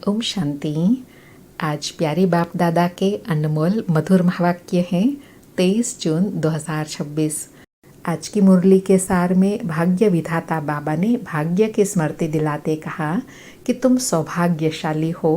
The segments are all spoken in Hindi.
ओम शांति। आज प्यारे बाप दादा के अनमोल मधुर महावाक्य हैं 23 जून 2026। आज की मुरली के सार में भाग्य विधाता बाबा ने भाग्य की स्मृति दिलाते कहा कि तुम सौभाग्यशाली हो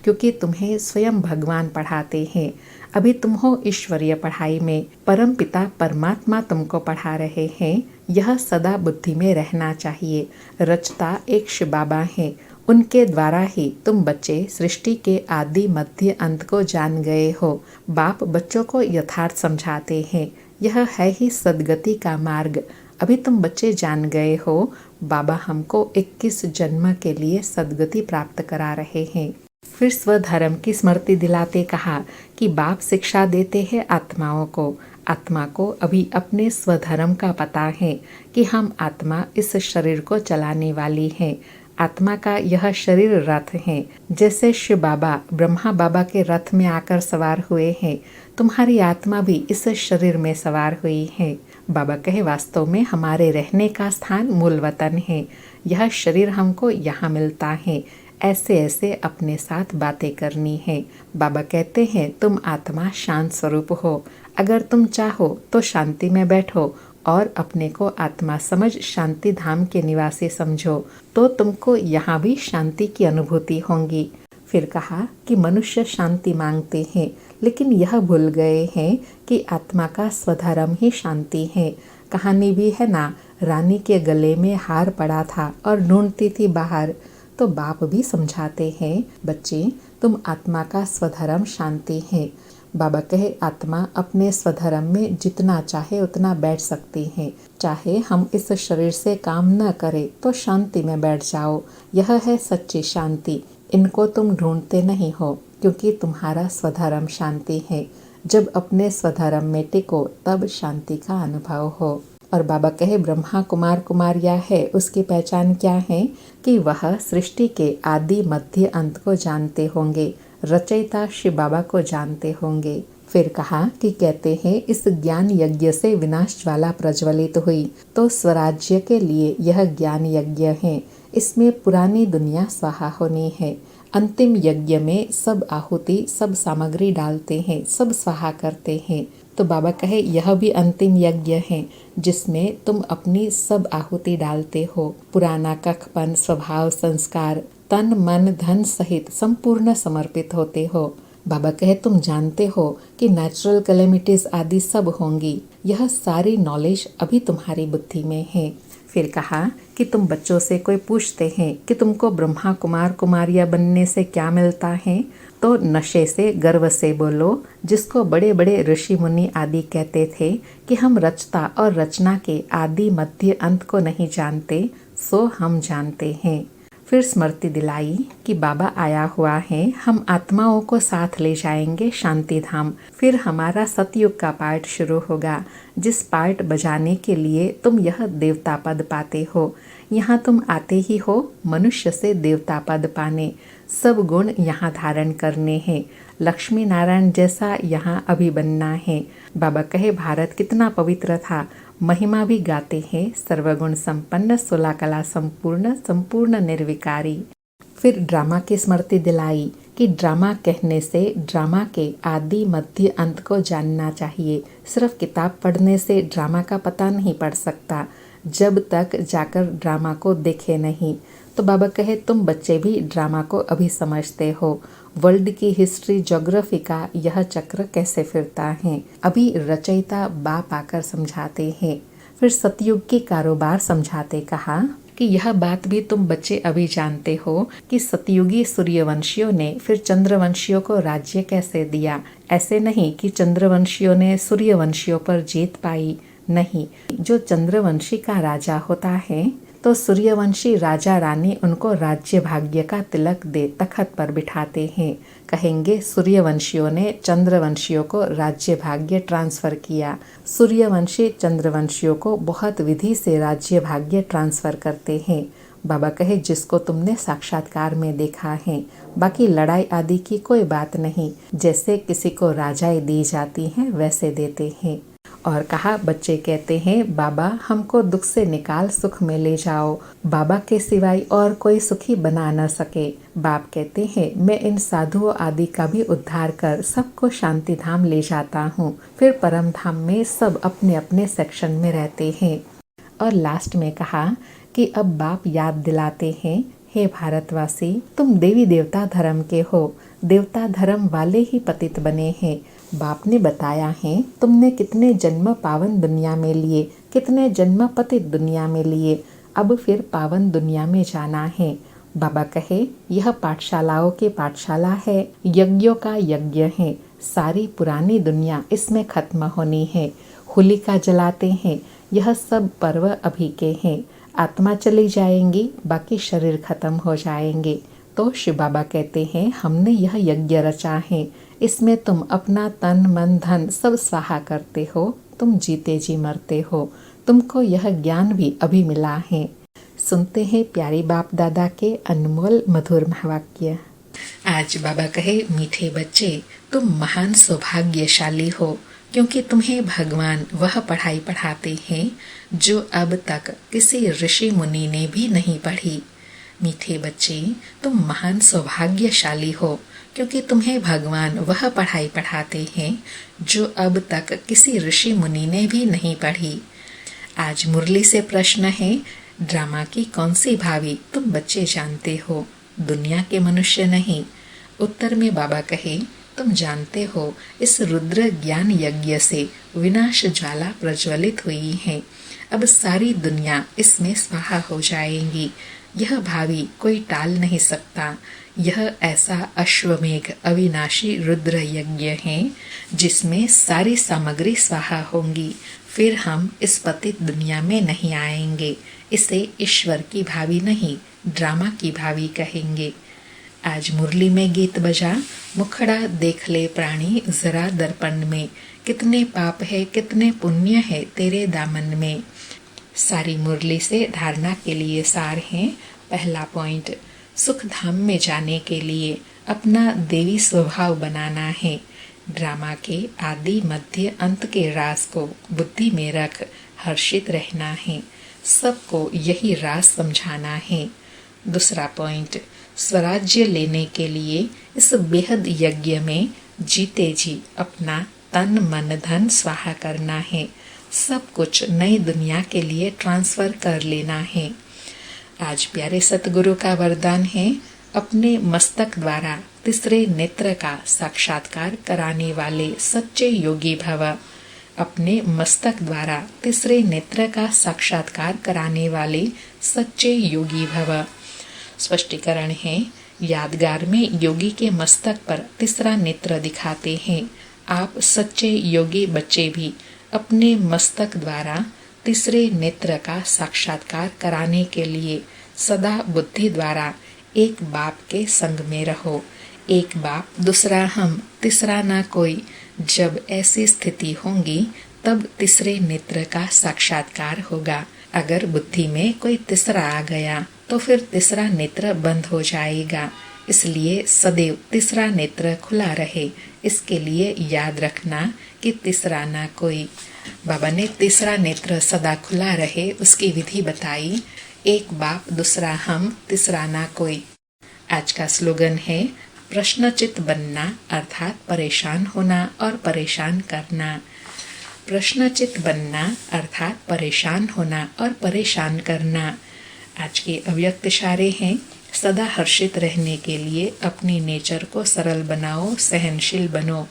क्योंकि तुम्हें स्वयं भगवान पढ़ाते हैं। अभी तुम हो ईश्वरीय पढ़ाई में, परम पिता परमात्मा तुमको पढ़ा रहे हैं। यह सदा बुद्धि में रहना चाहिए। रचता एक शिव बाबा है, उनके द्वारा ही तुम बच्चे सृष्टि के आदि मध्य अंत को जान गए हो। बाप बच्चों को यथार्थ समझाते हैं, यह है ही सदगति का मार्ग। अभी तुम बच्चे जान गए हो, बाबा हमको 21 जन्म के लिए सदगति प्राप्त करा रहे हैं। फिर स्वधर्म की स्मृति दिलाते कहा कि बाप शिक्षा देते हैं आत्माओं को। आत्मा को अभी अपने स्वधर्म का पता है कि हम आत्मा इस शरीर को चलाने वाली है। आत्मा का यह शरीर रथ है। जैसे शिव बाबा ब्रह्मा बाबा के रथ में आकर सवार हुए हैं, तुम्हारी आत्मा भी इस शरीर में सवार हुई है। बाबा कहे वास्तव में हमारे रहने का स्थान मूल वतन है। यह शरीर हमको यहाँ मिलता है। ऐसे ऐसे अपने साथ बातें करनी है। बाबा कहते हैं तुम आत्मा शांत स्वरूप हो। अगर तुम चाहो तो शांति में बैठो और अपने को आत्मा समझ शांति धाम के निवासी समझो, तो तुमको यहाँ भी शांति की अनुभूति होगी। फिर कहा कि मनुष्य शांति मांगते हैं, लेकिन यह भूल गए हैं कि आत्मा का स्वधर्म ही शांति है। कहानी भी है ना, रानी के गले में हार पड़ा था और ढूंढती थी बाहर। तो बाप भी समझाते हैं, बच्चे तुम आत्मा का स्वधर्म शांति है। बाबा कहे आत्मा अपने स्वधर्म में जितना चाहे उतना बैठ सकती है। चाहे हम इस शरीर से काम न करें तो शांति में बैठ जाओ। यह है सच्ची शांति। इनको तुम ढूंढते नहीं हो क्योंकि तुम्हारा स्वधर्म शांति है। जब अपने स्वधर्म में टिको तब शांति का अनुभव हो। और बाबा कहे ब्रह्मा कुमार कुमारिया है, उसकी पहचान क्या है कि वह सृष्टि के आदि मध्य अंत को जानते होंगे। रचयिता शिव बाबा को जानते होंगे। फिर कहा कि कहते हैं इस ज्ञान यज्ञ से विनाश ज्वाला प्रज्वलित हुई, तो स्वराज्य के लिए यह ज्ञान यज्ञ है। इसमें पुरानी दुनिया स्वाहा होनी है। अंतिम यज्ञ में सब आहुति सब सामग्री डालते हैं, सब स्वाहा करते हैं। तो बाबा कहे यह भी अंतिम यज्ञ है जिसमें तुम अपनी सब आहुति डालते हो। पुराना कखपन स्वभाव संस्कार तन मन धन सहित संपूर्ण समर्पित होते हो। बाबा कहे तुम जानते हो कि नेचुरल कैलेमिटीज आदि सब होंगी। यह सारी नॉलेज अभी तुम्हारी बुद्धि में है। फिर कहा कि तुम बच्चों से कोई पूछते हैं कि तुमको ब्रह्मा कुमार कुमारिया बनने से क्या मिलता है, तो नशे से गर्व से बोलो। जिसको बड़े बड़े ऋषि मुनि आदि कहते थे कि हम रचता और रचना के आदि मध्य अंत को नहीं जानते, सो हम जानते हैं। फिर स्मृति दिलाई कि बाबा आया हुआ है, हम आत्माओं को साथ ले जाएंगे शांति धाम। फिर हमारा सतयुग का पाठ शुरू होगा, जिस पाठ बजाने के लिए तुम यह देवता पद पाते हो। यहाँ तुम आते ही हो मनुष्य से देवता पद पाने। सब गुण यहाँ धारण करने हैं। लक्ष्मी नारायण जैसा यहाँ अभी बनना है। बाबा कहे भारत कितना पवित्र था। महिमा भी गाते हैं सर्वगुण संपन्न 16 कला संपूर्ण संपूर्ण निर्विकारी। फिर ड्रामा की स्मृति दिलाई कि ड्रामा कहने से ड्रामा के आदि मध्य अंत को जानना चाहिए। सिर्फ किताब पढ़ने से ड्रामा का पता नहीं पड़ सकता जब तक जाकर ड्रामा को देखे नहीं। तो बाबा कहे तुम बच्चे भी ड्रामा को अभी समझते हो। वर्ल्ड की हिस्ट्री ज्योग्राफी का यह चक्र कैसे फिरता है, अभी रचयिता बाप आकर समझाते हैं। फिर सतयुग की कारोबार समझाते कहा कि यह बात भी तुम बच्चे अभी जानते हो कि सतयुगी सूर्यवंशियों ने फिर चंद्रवंशियों को राज्य कैसे दिया। ऐसे नहीं कि चंद्रवंशियों ने सूर्यवंशियों पर जीत पाई, नहीं। जो चंद्रवंशी का राजा होता है तो सूर्यवंशी राजा रानी उनको राज्य भाग्य का तिलक दे तखत पर बिठाते हैं। कहेंगे सूर्यवंशियों ने चंद्रवंशियों को राज्य भाग्य ट्रांसफर किया। सूर्यवंशी चंद्रवंशियों को बहुत विधि से राज्य भाग्य ट्रांसफर करते हैं। बाबा कहे जिसको तुमने साक्षात्कार में देखा है, बाकी लड़ाई आदि की कोई बात नहीं। जैसे किसी को राजाएं दी जाती हैं वैसे देते हैं। और कहा, बच्चे कहते हैं, बाबा हमको दुख से निकाल सुख में ले जाओ। बाबा के सिवाय और कोई सुखी बना न सके। बाप कहते हैं, मैं इन साधुओं आदि का भी उद्धार कर सबको शांति धाम ले जाता हूँ। फिर परम धाम में सब अपने अपने सेक्शन में रहते हैं। और लास्ट में कहा कि अब बाप याद दिलाते हैं, हे भारतवासी, तुम देवी देवता धर्म के हो। देवता धर्म वाले ही पतित बने हैं। बाप ने बताया है, तुमने कितने जन्म पावन दुनिया में लिए, कितने जन्म पतित दुनिया में लिए। अब फिर पावन दुनिया में जाना है। बाबा कहे, यह पाठशालाओं की पाठशाला है, यज्ञों का यज्ञ है। सारी पुरानी दुनिया इसमें खत्म होनी है। होलिका जलाते हैं, यह सब पर्व अभी के हैं। आत्मा चली जाएंगी, बाकी शरीर खत्म हो जाएंगे। तो शिव बाबा कहते हैं, हमने यह यज्ञ रचा है। इसमें तुम अपना तन मन धन सब स्वाहा करते हो। तुम जीते जी मरते हो। तुमको यह ज्ञान भी अभी मिला है। सुनते हैं प्यारे बाप दादा के अनमोल मधुर महावाक्य। आज बाबा कहे, मीठे बच्चे, तुम महान सौभाग्यशाली हो, क्योंकि तुम्हें भगवान वह पढ़ाई पढ़ाते हैं जो अब तक किसी ऋषि मुनि ने भी नहीं पढ़ी। मीठे बच्चे, तुम महान सौभाग्यशाली हो, क्योंकि तुम्हें भगवान वह पढ़ाई पढ़ाते हैं जो अब तक किसी ऋषि मुनि ने भी नहीं पढ़ी। आज मुरली से प्रश्न है, ड्रामा की कौन सी भावी तुम बच्चे जानते हो? दुनिया के मनुष्य नहीं। उत्तर में बाबा कहे, तुम जानते हो, इस रुद्र ज्ञान यज्ञ से विनाश ज्वाला प्रज्वलित हुई है। अब सारी दुनिया इसमें स्वाहा हो जाएगी। यह भावी कोई टाल नहीं सकता। यह ऐसा अश्वमेघ अविनाशी रुद्र यज्ञ है जिसमें सारी सामग्री स्वाहा होंगी। फिर हम इस पतित दुनिया में नहीं आएंगे। इसे ईश्वर की भावी नहीं, ड्रामा की भावी कहेंगे। आज मुरली में गीत बजा, मुखड़ा देख ले प्राणी जरा दर्पण में, कितने पाप है कितने पुण्य है तेरे दामन में। सारी मुरली से धारणा के लिए सार है। पहला पॉइंट, सुख धाम में जाने के लिए अपना देवी स्वभाव बनाना है। ड्रामा के आदि मध्य अंत के राज को बुद्धि में रख हर्षित रहना है। सबको यही राज समझाना है। दूसरा पॉइंट, स्वराज्य लेने के लिए इस बेहद यज्ञ में जीते जी अपना तन मन धन स्वाहा करना है। सब कुछ नई दुनिया के लिए ट्रांसफर कर लेना है। आज प्यारे सतगुरु का वरदान है, अपने मस्तक द्वारा तीसरे नेत्र का साक्षात्कार कराने वाले सच्चे योगी भव। अपने मस्तक द्वारा तीसरे नेत्र का साक्षात्कार कराने वाले सच्चे योगी भव। स्पष्टीकरण है, यादगार में योगी के मस्तक पर तीसरा नेत्र दिखाते हैं। आप सच्चे योगी बच्चे भी अपने मस्तक द्वारा तीसरे नेत्र का साक्षात्कार कराने के लिए सदा बुद्धि द्वारा एक बाप के संग में रहो। एक बाप, दूसरा हम, तीसरा ना कोई। जब ऐसी स्थिति होंगी तब तीसरे नेत्र का साक्षात्कार होगा। अगर बुद्धि में कोई तीसरा आ गया तो फिर तीसरा नेत्र बंद हो जाएगा। इसलिए सदैव तीसरा नेत्र खुला रहे। इसके लिए याद रखना कि तीसरा ना कोई। बाबा ने तीसरा नेत्र सदा खुला रहे उसकी विधि बताई। एक बाप, दूसरा हम, तीसरा ना कोई। आज का स्लोगन है, प्रश्नचित बनना अर्थात परेशान होना और परेशान करना। प्रश्नचित बनना अर्थात परेशान होना और परेशान करना। आज के अव्यक्त इशारे हैं, सदा हर्षित रहने के लिए अपनी नेचर को सरल बनाओ, सहनशील बनो।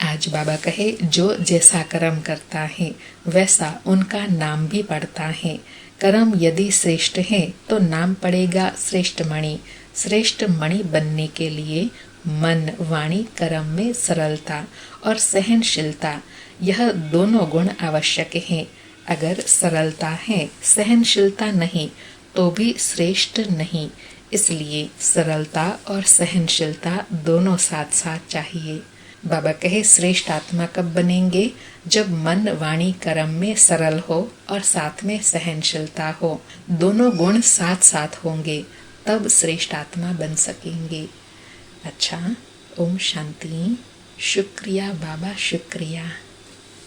आज बाबा कहे, जो जैसा कर्म करता है वैसा उनका नाम भी पड़ता है। कर्म यदि श्रेष्ठ है तो नाम पड़ेगा श्रेष्ठ मणि। श्रेष्ठ मणि बनने के लिए मन, वाणी, कर्म में सरलता और सहनशीलता, यह दोनों गुण आवश्यक हैं। अगर सरलता है, सहनशीलता नहीं, तो भी श्रेष्ठ नहीं। इसलिए सरलता और सहनशीलता दोनों साथ साथ चाहिए। बाबा कहे, श्रेष्ठ आत्मा कब बनेंगे? जब मन, वाणी, कर्म में सरल हो और साथ में सहनशीलता हो। दोनों गुण साथ साथ होंगे, तब श्रेष्ठ आत्मा बन सकेंगे। अच्छा, ओम शांति। शुक्रिया बाबा, शुक्रिया।